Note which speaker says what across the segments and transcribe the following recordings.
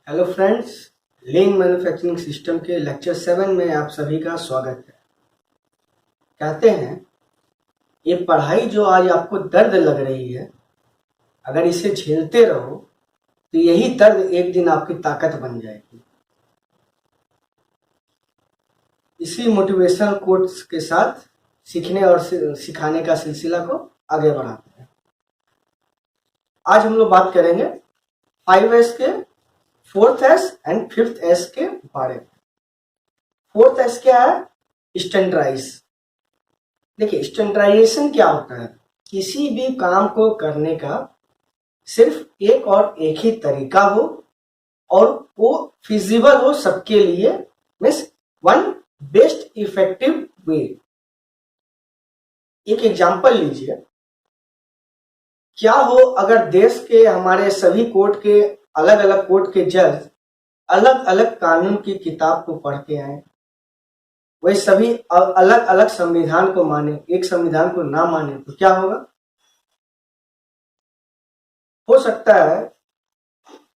Speaker 1: Hello friends, लीन manufacturing system के lecture 7 में आप सभी का स्वागत है। कहते हैं ये पढ़ाई जो आज आपको दर्द लग रही है, अगर इसे झेलते रहो तो यही दर्द एक दिन आपकी ताकत बन जाएगी। इसी मोटिवेशनल कोट्स के साथ सीखने और सिखाने का सिलसिला को आगे बढ़ाते हैं। आज हम लोग बात करेंगे 5S के 4th S and 5th S के बारे में। 4th S क्या है? स्टैंडर्डाइज। देखिए, स्टैंडर्डाइजेशन क्या होता है? किसी भी काम को करने का सिर्फ एक और एक ही तरीका हो और वो फिजिबल हो सबके लिए, means one best effective way. एक एग्जांपल लीजिए, क्या हो अगर देश के हमारे सभी कोर्ट के अलग अलग कोर्ट के जज अलग अलग कानून की किताब को पढ़ के आए, वही सभी अलग अलग संविधान को माने, एक संविधान को ना माने, तो क्या होगा? हो सकता है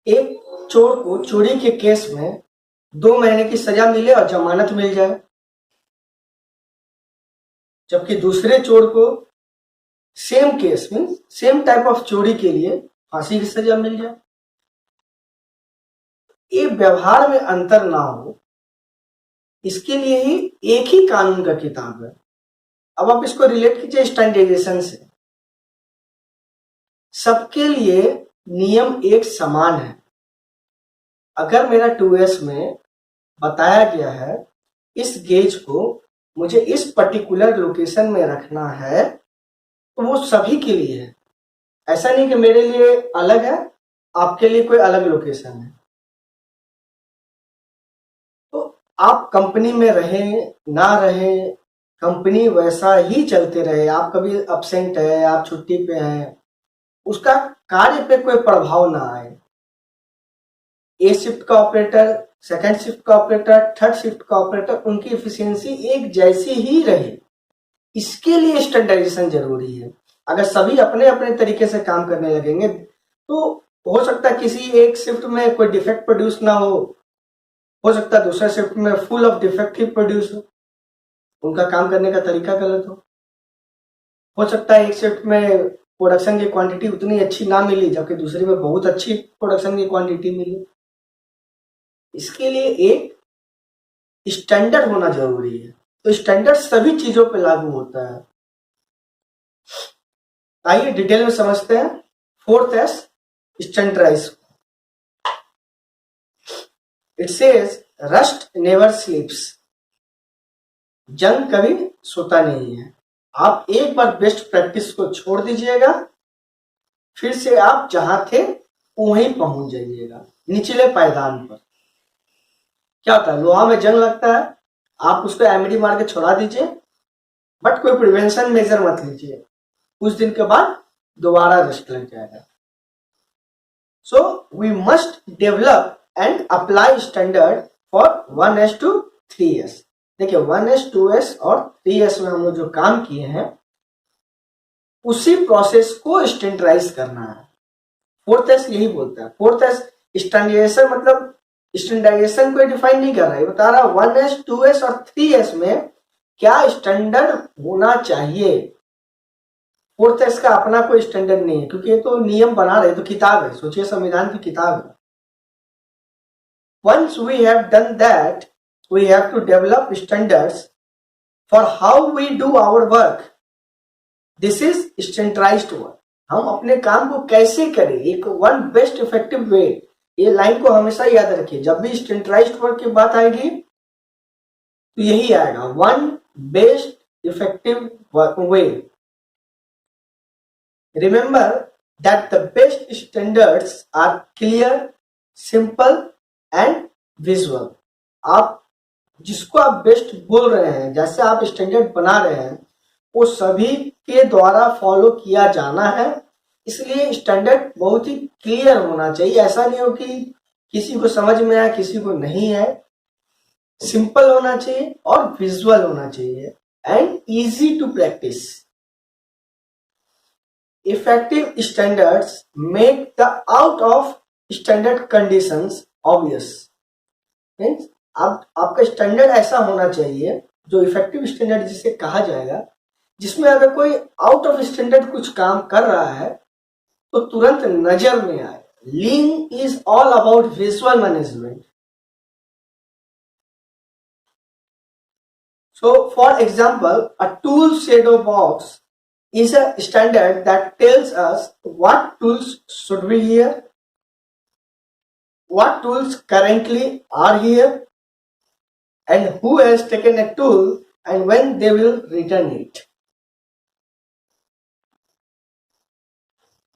Speaker 1: एक चोर को चोरी के केस में 2 महीने की सजा मिले और जमानत मिल जाए, जबकि दूसरे चोर को सेम केस में सेम टाइप ऑफ चोरी के लिए फांसी की सजा मिल जाए। ये व्यवहार में अंतर ना हो, इसके लिए ही एक ही कानून का किताब है। अब आप इसको रिलेट कीजिए स्टैंडर्डाइजेशन से। सबके लिए नियम एक समान है। अगर मेरा 2S में बताया गया है इस गेज को मुझे इस पर्टिकुलर लोकेशन में रखना है, तो वो सभी के लिए है। ऐसा नहीं कि मेरे लिए अलग है, आपके लिए कोई अलग लोकेशन है। तो आप कंपनी में रहें ना रहें, कंपनी वैसा ही चलते रहे, आप कभी एब्सेंट है, आप छुट्टी पे हैं, उसका कार्य पे कोई प्रभाव ना आए। ए शिफ्ट का ऑपरेटर, सेकंड शिफ्ट का ऑपरेटर, थर्ड शिफ्ट का ऑपरेटर, उनकी एफिशिएंसी एक जैसी ही रहे, इसके लिए स्टैंडर्डाइजेशन जरूरी है। अगर सभी अपने अपने तरीके से काम करने लगेंगे तो हो सकता है किसी एक शिफ्ट में कोई डिफेक्ट प्रोड्यूस ना हो सकता है दूसरा शिफ्ट में full of defect he produce हो, उनका काम करने का तरीका गलत हो सकता है एक शिफ्ट में प्रोडक्शन की क्वांटिटी उतनी अच्छी ना मिली, जबकि दूसरी में बहुत अच्छी प्रोडक्शन की क्वांटिटी मिली। इसके लिए एक स्टैंडर्ड होना जरूरी है। तो स्टैंडर्ड सभी चीजों पे लागू होता है। आइए डिटेल में समझते हैं 4th S standardize. It says rust never sleeps. जंग कभी सोता नहीं है। आप एक बार बेस्ट प्रैक्टिस को छोड़ दीजिएगा, फिर से आप जहां थे वहीं पहुंच जाइएगा, निचले पायदान पर। क्या होता है, लोहा में जंग लगता है, आप उसको एमडी मार के छोड़ा दीजिए, बट कोई प्रिवेंशन मेजर मत लीजिए, कुछ दिन के बाद दोबारा रस्ट लग जाएगा। So we must develop and apply standard for 1S to 3S। देखिए 1S 2S और 3S में हम लोग जो काम किए हैं उसी प्रोसेस को स्टैंडर्डाइज करना है। 4th S यही बोलता है। 4th S स्टैंडर्डाइजेशन मतलब स्टैंडर्डाइजेशन को डिफाइन नहीं कर रहा है, बता रहा 1S 2S और 3S में क्या स्टैंडर्ड होना चाहिए। 4th S का अपना कोई स्टैंडर्ड नहीं है, क्योंकि ये तो नियम बना रहे, तो किताब है, सोचिए संविधान की किताब है। Once we have done that, we have to develop standards for how we do our work. This is standardized work. हम अपने काम को कैसे करें, एक वन बेस्ट इफेक्टिव वे। ये लाइन को हमेशा याद रखिए, जब भी स्टैंडर्डाइज्ड वर्क की बात आएगी तो यही आएगा, one best effective way. Remember that the best standards are clear, simple and visual. आप जिसको आप बेस्ट बोल रहे हैं, जैसे आप स्टैंडर्ड बना रहे हैं, वो सभी के द्वारा फॉलो किया जाना है। इसलिए स्टैंडर्ड बहुत ही क्लियर होना चाहिए। ऐसा नहीं हो कि किसी को समझ में आए किसी को नहीं है। सिंपल होना चाहिए और विजुअल होना चाहिए and easy to practice. Effective standards make the out of standard conditions obvious means आपका स्टैंडर्ड ऐसा होना चाहिए, जो इफेक्टिव स्टैंडर्ड जिसे कहा जाएगा, जिसमें अगर कोई आउट ऑफ स्टैंडर्ड कुछ काम कर रहा है तो तुरंत नजर में आए। Lean is all about visual management. So, for example, a tool shadow box is a standard that tells us what tools should be here, what tools currently are here, and who has taken a tool and when they will return it.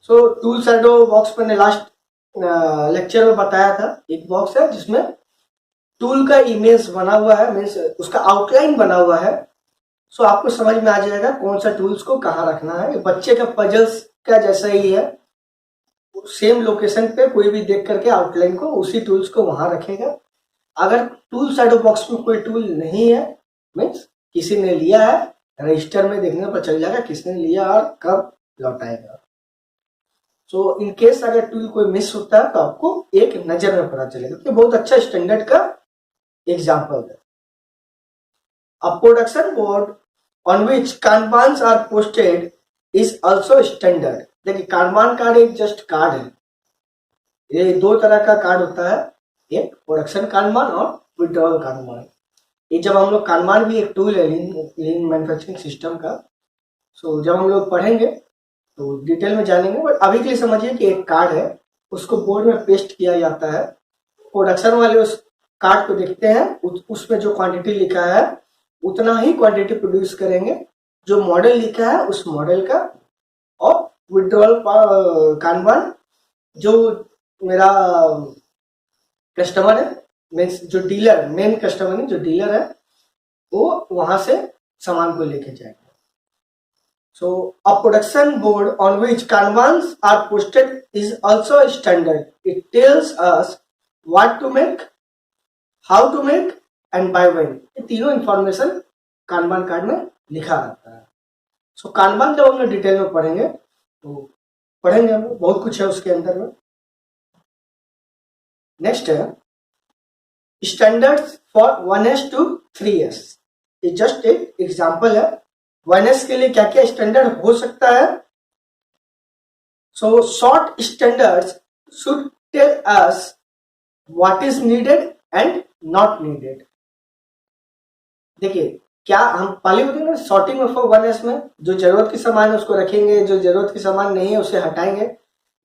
Speaker 1: So, tool shadow box मैंने last lecture में बताया था, एक box है जिसमें tool का image बना हुआ है, मीन्स उसका आउटलाइन बना हुआ है। सो आपको समझ में आ जाएगा कौन सा टूल्स को कहाँ रखना है। बच्चे का पजल्स का जैसा ही है, सेम लोकेशन पे कोई भी देख करके आउटलाइन को उसी टूल्स को वहां रखेगा। अगर टूल शैडो बॉक्स में कोई टूल नहीं है, मीन्स किसी ने लिया है, रजिस्टर में देखने पर चल जाएगा किसने लिया और कब लौटाएगा। सो इन केस अगर टूल कोई मिस होता है तो आपको एक नजर में पता चलेगा। तो बहुत अच्छा स्टैंडर्ड का एग्जाम्पल है। A production board on which Kanbans are posted is also standard। देखिए कानबान कार्ड एक जस्ट कार्ड है, ये दो तरह का कार्ड होता है, एक प्रोडक्शन कानबान और विड्रॉल कानबान। ये जब हम लोग कानबान भी एक टूल है लीन मैन्युफैक्चरिंग सिस्टम का। सो जब हम लोग पढ़ेंगे तो डिटेल में जानेंगे, बट अभी के लिए समझिए कि एक कार्ड है, उसको बोर्ड में पेस्ट किया जाता है। प्रोडक्शन वाले उस कार्ड को देखते हैं, उसमें जो क्वांटिटी लिखा है उतना ही क्वांटिटी प्रोड्यूस करेंगे, जो मॉडल लिखा है उस मॉडल का। और विड्रॉल कानबान जो मेरा कस्टमर है, मीन्स जो डीलर, मेन कस्टमर है जो डीलर है, वो वहां से सामान को लेके जाएगा। So a production board on which kanbans are posted is also standard. It tells us what to make, how to make and by when. ये तीनों इंफॉर्मेशन कानबान कार्ड में लिखा रहता है। सो कानबान जब हम लोग डिटेल में पढ़ेंगे तो पढ़ेंगे, हम बहुत कुछ है उसके अंदर में। नेक्स्ट है standards for 1S to 3S। ये जस्ट एक एग्जांपल है 1S के लिए क्या क्या स्टैंडर्ड हो सकता है। So short standards should tell us what is needed and not needed. देखिए क्या हम पहले होते हैं सॉर्टिंग में फॉर 1S में जो जरूरत की सामान है उसको रखेंगे, जो जरूरत की सामान नहीं है उसे हटाएंगे।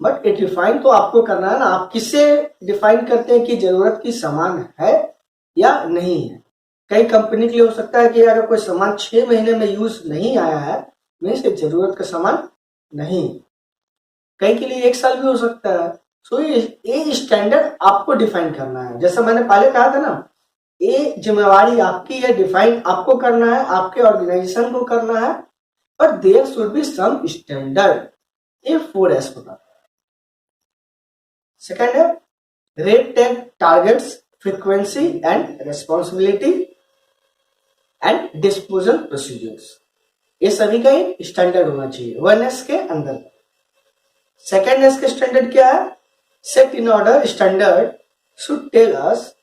Speaker 1: बट ये डिफाइन तो आपको करना है ना, आप किससे डिफाइन करते हैं कि जरूरत की सामान है या नहीं है। कई कंपनी के लिए हो सकता है कि अगर कोई सामान 6 महीने में यूज नहीं आया है, मीन्स जरूरत का सामान नहीं। कई के लिए 1 साल भी हो सकता है। सो ये स्टैंडर्ड आपको डिफाइन करना है। जैसा मैंने पहले कहा था ना, ये जिम्मेवारी आपकी है, डिफाइन आपको करना है, आपके ऑर्गेनाइजेशन को करना है। पर there should be some standard. ये 4S होता है। सेकेंड है red tag targets frequency and responsibility and disposal procedures. ये सभी का एक स्टैंडर्ड होना चाहिए 1S के अंदर। सेकेंड एस के स्टैंडर्ड क्या है? Set in order standard should tell us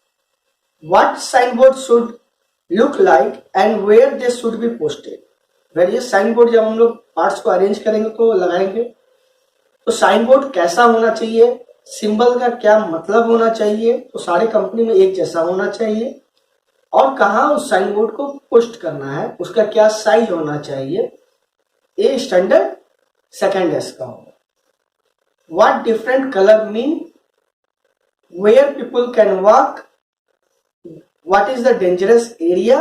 Speaker 1: what signboard should look like and where they should be posted। Various signboard जब हम लोग पार्ट्स को अरेंज करेंगे तो लगाएंगे, तो साइनबोर्ड कैसा होना चाहिए, सिंबल का क्या मतलब होना चाहिए, तो सारे कंपनी में एक जैसा होना चाहिए। और कहाँ उस साइनबोर्ड को पोस्ट करना है, उसका क्या साइज होना चाहिए, ये स्टैंडर्ड सेकेंड एस का होगा। What different colour mean, where people can walk, what is the dangerous area,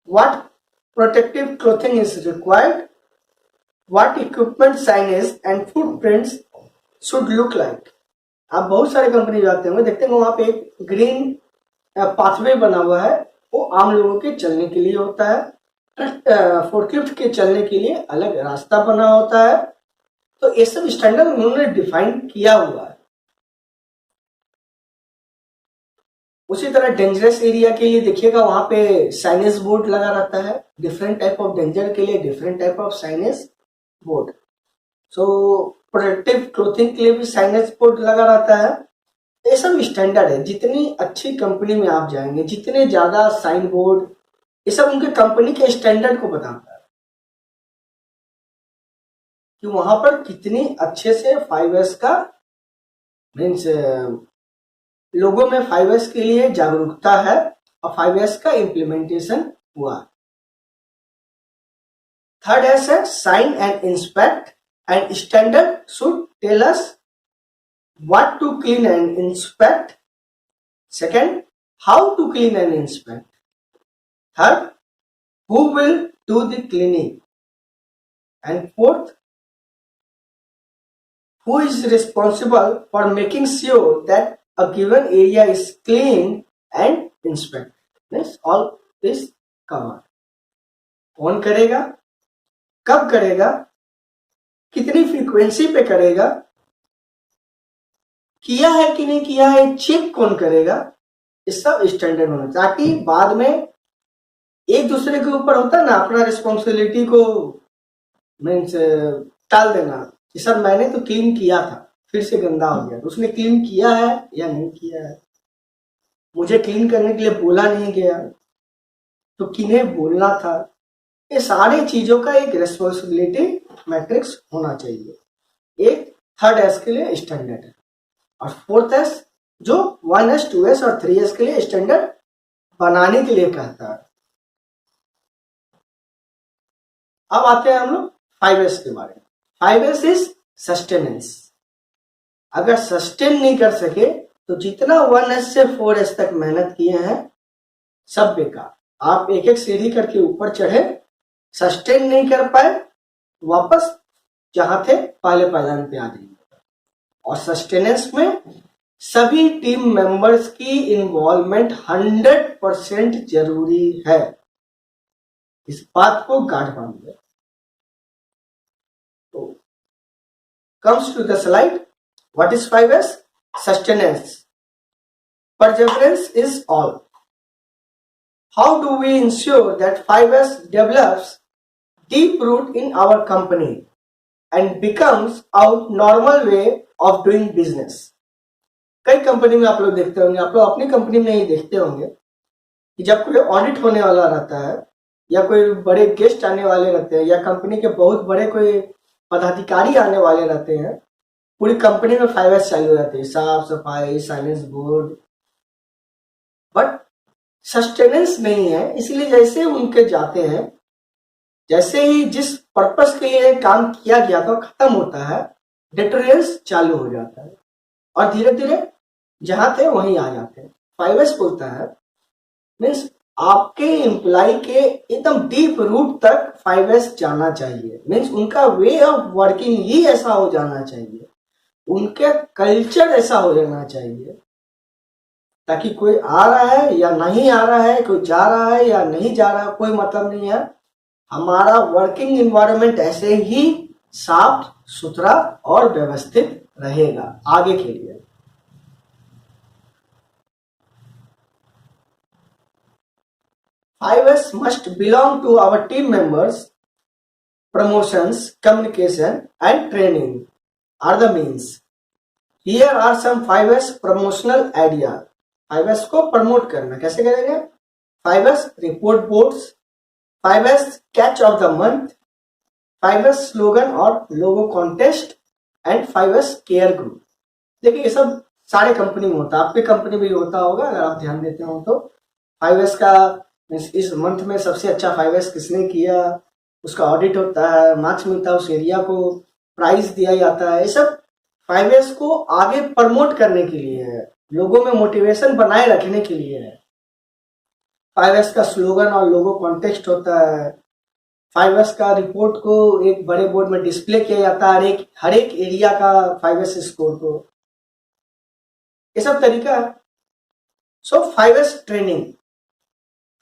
Speaker 1: what protective clothing is required, what equipment signage and footprints should look like। आप बहुत सारे कंपनी जाते होंगे, देखते हैं वहां पे एक ग्रीन पाथवे बना हुआ है, वो आम लोगों के चलने के लिए होता है। फोर्कलिफ्ट के चलने के लिए अलग रास्ता बना होता है। तो ये सब स्टैंडर्ड उन्होंने डिफाइन किया हुआ है। उसी तरह डेंजरस एरिया के लिए देखिएगा वहां पे साइनेज बोर्ड लगा रहता है। डिफरेंट टाइप ऑफ डेंजर के लिए different type of signage board. So protective clothing के लिए भी साइनेज बोर्ड लगा रहता है। ये सब स्टैंडर्ड है। जितनी अच्छी कंपनी में आप जाएंगे, जितने ज्यादा साइन बोर्ड, ये सब उनके कंपनी के स्टैंडर्ड को बताता है कि वहां पर कितनी अच्छे से 5S का मीन्स लोगों में 5S के लिए जागरूकता है और 5S का इम्प्लीमेंटेशन हुआ। थर्ड एस है shine and inspect, and standard should tell us what to clean and inspect. Second, how to clean and inspect. Third, who will do the cleaning. And fourth, who is responsible for making sure that a given area is clean and inspected. This all is covered. कौन करेगा, कब करेगा, कितनी frequency पे करेगा, किया है कि नहीं किया है चेक कौन करेगा, इस सब स्टैंडर्ड होना, ताकि बाद में एक दूसरे के ऊपर होता है ना अपना रिस्पॉन्सिबिलिटी को मीन्स टाल देना कि सर मैंने तो क्लीन किया था फिर से गंदा हो गया, उसने क्लीन किया है या नहीं किया है, मुझे क्लीन करने के लिए बोला नहीं गया तो किन्हें बोलना था। ये सारी चीजों का एक रिस्पॉन्सिबिलिटी मैट्रिक्स होना चाहिए। एक थर्ड एस के लिए स्टैंडर्ड है और फोर्थ एस जो 1S 2S और 3S के लिए स्टैंडर्ड बनाने के लिए कहता है। अब आते हैं हम लोग 5S के बारे में। 5S is sustenance. अगर सस्टेन नहीं कर सके तो जितना 1S से 4S तक मेहनत किए हैं सब बेकार। आप एक एक सीढ़ी करके ऊपर चढ़े, सस्टेन नहीं कर पाए, वापस जहां थे पहले पायदान पे आ जाएंगे। और सस्टेनेंस में सभी टीम मेंबर्स की इन्वॉल्वमेंट 100% जरूरी है। इस बात को गांठ बांध ले। तो comes to the slide, what is 5S? Sustenance, perseverance is all. How do we ensure that 5S develops deep root in our company and becomes our normal way of doing business? कई company में आप लोग देखते होंगे, आप लोग अपनी company में ही देखते होंगे कि जब कोई ऑडिट होने वाला रहता है या कोई बड़े गेस्ट आने वाले रहते हैं या कंपनी के बहुत बड़े कोई पदाधिकारी आने वाले रहते हैं, पूरी कंपनी में 5S चालू हो जाती है, साफ सफाई, साइलेंस बोर्ड, बट सस्टेनेंस नहीं है। इसलिए जैसे उनके जाते हैं, जैसे ही जिस पर्पस के लिए काम किया गया था खत्म होता है, डिटरेंस चालू हो जाता है और धीरे धीरे जहां थे वहीं आ जाते हैं। 5S बोलता है मीन्स आपके एम्प्लॉय के एकदम डीप रूट तक 5S जाना चाहिए। मीन्स उनका वे ऑफ वर्किंग ही ऐसा हो जाना चाहिए, उनके कल्चर ऐसा हो जाना चाहिए, ताकि कोई आ रहा है या नहीं आ रहा है, कोई जा रहा है या नहीं जा रहा है, कोई मतलब नहीं है। हमारा वर्किंग एनवायरनमेंट ऐसे ही साफ सुथरा और व्यवस्थित रहेगा आगे के लिए। IOS must belong to our team members. Promotions, communication and training are the means. Here are some 5S promotional ideas. 5S को प्रमोट करना कैसे करेंगे? 5S report boards, 5S catch of the month, 5S slogan और logo contest and 5S care group. देखिए ये सब सारे company में होता है, आपके कंपनी में भी होता होगा अगर आप ध्यान देते हो तो। 5S का इस मंथ में सबसे अच्छा 5S किसने किया, उसका ऑडिट होता है, मार्क्स मिलता है, उस एरिया को प्राइज दिया जाता है। ये सब 5S को आगे प्रमोट करने के लिए है, लोगों में मोटिवेशन बनाए रखने के लिए है। 5S का स्लोगन और लोगो कॉन्टेस्ट होता है। 5S का रिपोर्ट को एक बड़े बोर्ड में डिस्प्ले किया जाता है, हर एक एरिया का 5S स्कोर को, ये सब तरीका है। सो 5S training,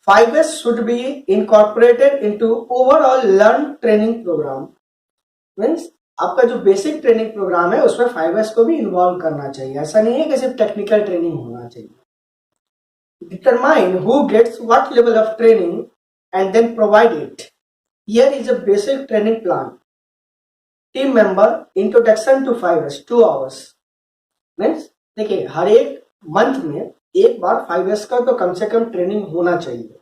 Speaker 1: 5S should be incorporated into overall learn training program. Means आपका जो बेसिक ट्रेनिंग प्रोग्राम है उसमें 5S को भी इन्वॉल्व करना चाहिए। ऐसा नहीं है कि सिर्फ टेक्निकल ट्रेनिंग होना चाहिए। Determine who gets what level of training and then provide it. Here is a basic training plan. Team member introduction to 5S 2 hours. Means देखिए हर एक मंथ में एक बार 5S का तो कम से कम ट्रेनिंग होना चाहिए।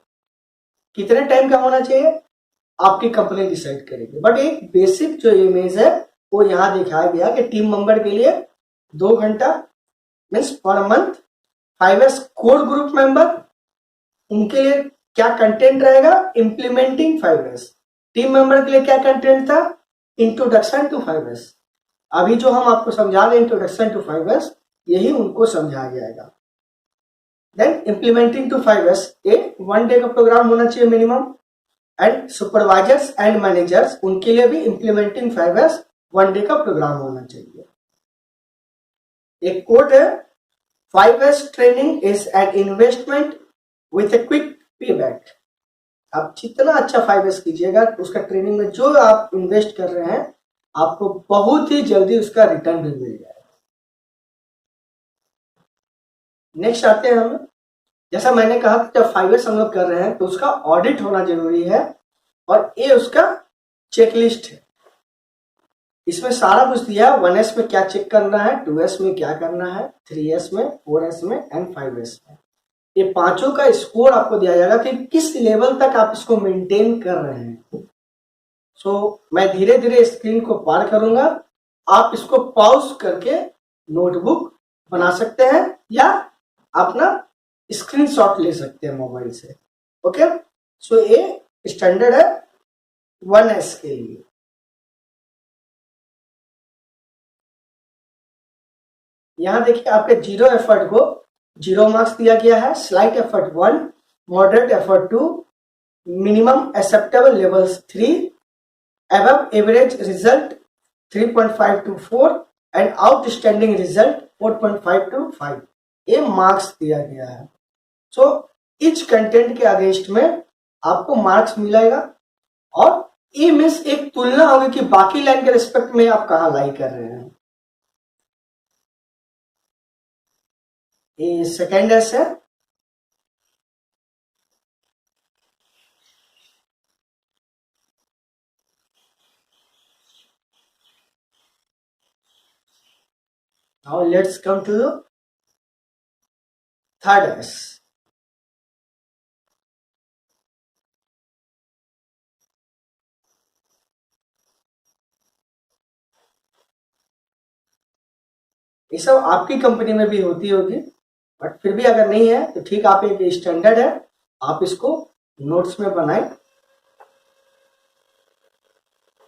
Speaker 1: कितने टाइम का होना चाहिए आपकी कंपनी डिसाइड करेगी, बट एक बेसिक जो इमेज है वो यहाँ दिखाया गया कि टीम मेंबर के लिए 2 घंटा means per month. 5S core group member उनके लिए क्या कंटेंट रहेगा, इम्प्लीमेंटिंग 5S। टीम मेंबर के लिए क्या कंटेंट था, इंट्रोडक्शन टू 5S। अभी जो हम आपको समझा रहे हैं इंट्रोडक्शन टू 5S, यही उनको समझाया जाएगा। Then implementing to 5S a 1 day का प्रोग्राम होना चाहिए minimum, and supervisors and managers उनके लिए भी इम्प्लीमेंटिंग 5S 1 डे का प्रोग्राम होना चाहिए। एक कोट है, 5S training is an investment with a quick पे बैक। आप जितना अच्छा 5S कीजिएगा उसका ट्रेनिंग में जो आप इन्वेस्ट कर रहे हैं आपको बहुत ही जल्दी उसका रिटर्न भी मिल जाएगा। नेक्स्ट आते हैं हम, जैसा मैंने कहा जब 5S हम लोग कर रहे हैं तो उसका ऑडिट होना जरूरी है, और ये उसका चेकलिस्ट है। इसमें सारा कुछ दिया है, 1S में क्या चेक करना है, 2S में क्या करना है, 3S में, 4S में एंड 5S में। ये पांचों का स्कोर आपको दिया जाएगा कि किस लेवल तक आप इसको मेंटेन कर रहे हैं। सो मैं धीरे धीरे स्क्रीन को पार करूंगा, आप इसको पॉज करके नोटबुक बना सकते हैं या अपना स्क्रीनशॉट ले सकते हैं मोबाइल से। ओके, सो ये स्टैंडर्ड है 1S के लिए। यहां देखिए आपके 0 एफर्ट को 0 मार्क्स दिया गया है, slight effort 1, moderate effort 2, minimum acceptable levels 3, above average result 3.5 to 4 and outstanding result 4.5 to 5। ये मार्क्स दिया गया है। सो इच कंटेंट के अगेंस्ट में आपको मार्क्स मिलेगा, और ये मीन्स एक तुलना होगी कि बाकी लाइन के रिस्पेक्ट में आप कहाँ लाई कर रहे हैं। ये सेकेंड एस है। Now let's come to the third S. ये सब आपकी कंपनी में भी होती होगी, बट फिर भी अगर नहीं है तो ठीक, आप एक स्टैंडर्ड है, आप इसको नोट्स में बनाएं।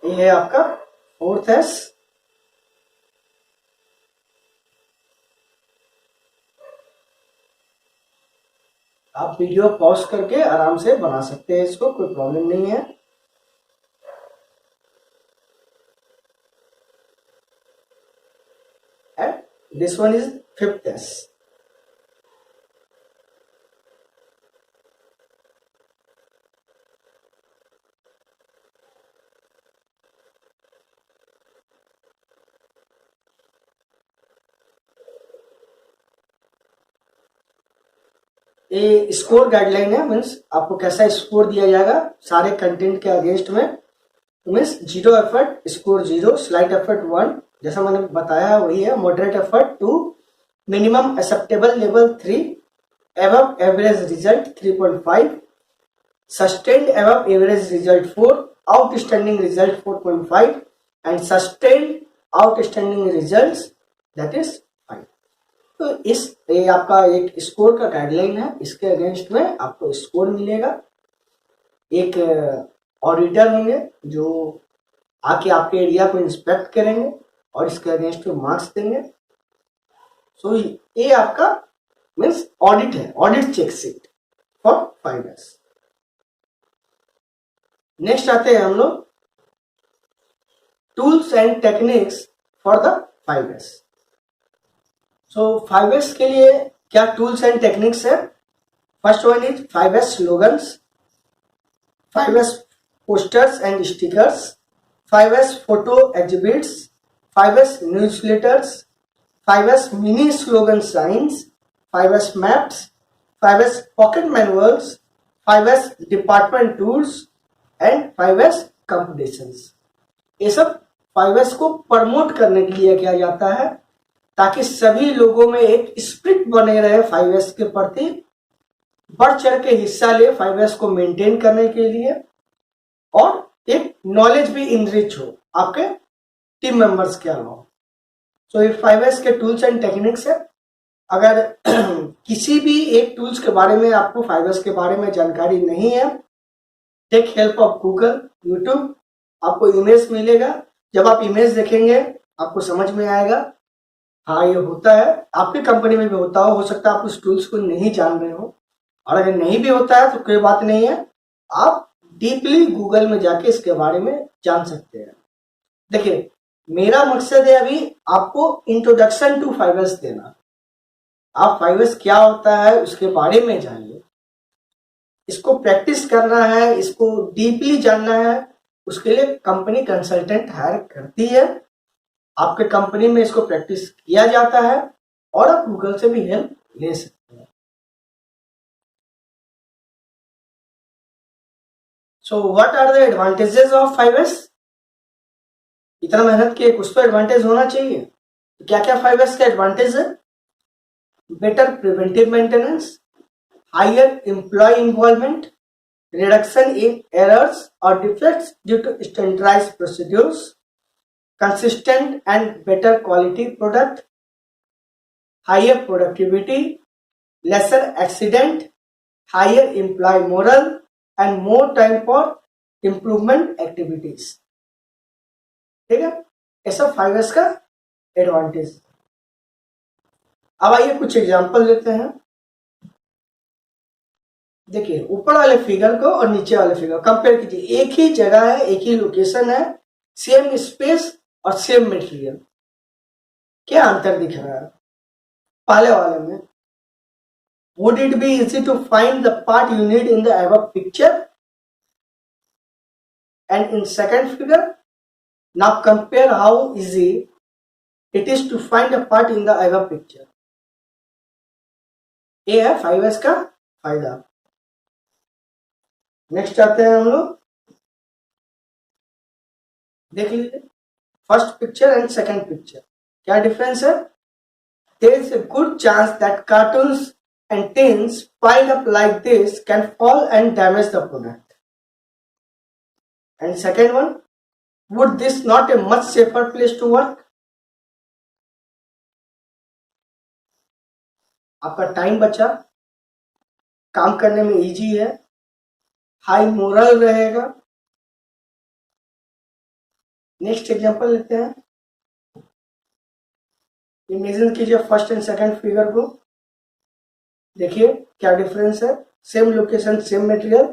Speaker 1: ये है आपका 4th S। आप वीडियो पॉज करके आराम से बना सकते हैं इसको, कोई प्रॉब्लम नहीं है। And this one is 5th S। ये स्कोर गाइडलाइन है, मीन्स आपको कैसा स्कोर दिया जाएगा सारे कंटेंट के अगेंस्ट में। तो means 0 effort score 0, slight effort 1, जैसा मैंने बताया वही है, moderate effort 2, minimum acceptable level 3, above average result 3.5, sustained above average result 4, outstanding result 4.5 and sustained outstanding results that is 5। तो ये आपका एक स्कोर का गाइडलाइन है, इसके अगेंस्ट में आपको स्कोर मिलेगा। एक ऑडिटर होंगे जो आके आपके एरिया को इंस्पेक्ट करेंगे और इसके अगेंस्ट में मार्क्स देंगे। सो ये आपका मीन्स ऑडिट है, audit check sheet for 5S। Next आते हैं हम लोग tools and techniques for the 5S। So 5S के लिए क्या टूल्स एंड टेक्निक्स है? First one is 5S slogans, 5S posters and stickers, 5S photo exhibits, 5S newsletters, 5S mini slogan signs, 5S maps, 5S pocket manuals, 5S department tours and 5S competitions. ये सब 5S को promote करने के लिए किया जाता है ताकि सभी लोगों में एक स्पिरिट बने रहे 5S के प्रति, बढ़ चढ़ के हिस्सा ले 5S को मेंटेन करने के लिए, और एक नॉलेज भी इनरिच हो आपके टीम मेंबर्स के अलावा। सो ये 5S के टूल्स एंड टेक्निक्स है। अगर किसी भी एक टूल्स के बारे में आपको 5S के बारे में जानकारी नहीं है, take help of Google, YouTube, आपको इमेज मिलेगा। जब आप इमेज देखेंगे आपको समझ में आएगा हाँ ये होता है, आपकी कंपनी में भी होता हो सकता है आप उस टूल्स को नहीं जान रहे हो, और अगर नहीं भी होता है तो कोई बात नहीं है, आप डीपली गूगल में जाके इसके बारे में जान सकते हैं। देखिए मेरा मकसद है अभी आपको इंट्रोडक्शन टू 5S देना। आप 5S क्या होता है उसके बारे में जानिए, इसको प्रैक्टिस करना है, इसको डीपली जानना है, उसके लिए कंपनी कंसल्टेंट हायर करती है। आपके कंपनी में इसको प्रैक्टिस किया जाता है और आप गूगल से भी हेल्प ले सकते हैं। So what are the advantages of 5S? इतना मेहनत किए कुछ तो एडवांटेज होना चाहिए। क्या क्या 5S का एडवांटेज है? Better preventive maintenance, higher employ involvement, reduction in errors or defects due to standardized procedures, consistent and better quality product, higher productivity, lesser accident, higher employee morale and more time for improvement activities। ठीक है, ऐसा 5S का advantage. अब आइए कुछ example लेते हैं। देखिए ऊपर वाले फिगर को और नीचे वाले फिगर कंपेयर कीजिए। एक ही जगह है, एक ही लोकेशन है, सेम स्पेस और सेम मटेरियल, क्या अंतर दिख रहा है? पहले वाले में would it be easy to find the part you need in the above picture, and in second figure now compare how easy it is to find the part in the above picture. ये है 5S का फायदा। Next आते हैं हम लोग, देख लीजिए first picture and second picture, क्या डिफरेंस है? There is a good chance that cartons and tins piled up like this can fall and damage the product. And second one, would this not a much safer place to work? आपका time बचा, काम करने में easy है, high moral रहेगा। Next example लेते हैं। Imagine कीजिए फर्स्ट एंड सेकंड फिगर को, देखिए क्या डिफरेंस है, same location same material.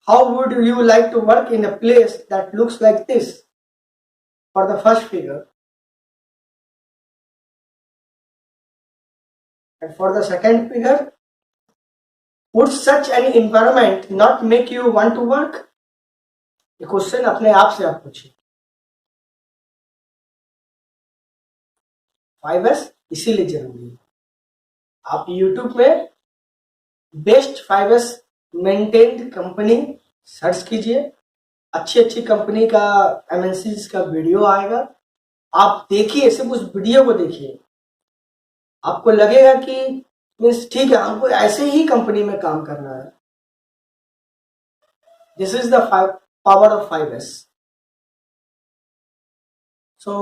Speaker 1: How would you like to work in a place that looks like this for the first figure, and for the second figure, would such an environment not make you want to work? ये question अपने आप से आप पूछिए। 5S इसीलिए जरूरी है। आप YouTube में best 5S maintained company search कीजिए, अच्छी अच्छी कंपनी का MNCs का वीडियो आएगा, आप देखिए, सिर्फ उस वीडियो को देखिए, आपको लगेगा कि मीन्स ठीक है हमको ऐसे ही कंपनी में काम करना है। This is the power of 5S। सो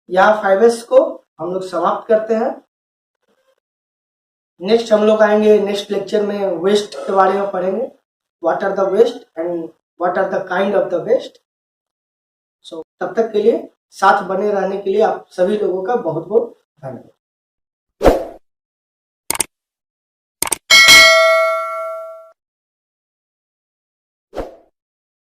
Speaker 1: यहाँ 5S को हम लोग समाप्त करते हैं। नेक्स्ट हम लोग आएंगे, नेक्स्ट लेक्चर में वेस्ट के बारे में पढ़ेंगे, what are the waste and what are the kind of the waste. So तब तक के लिए साथ बने रहने के लिए आप सभी लोगों का बहुत बहुत धन्यवाद।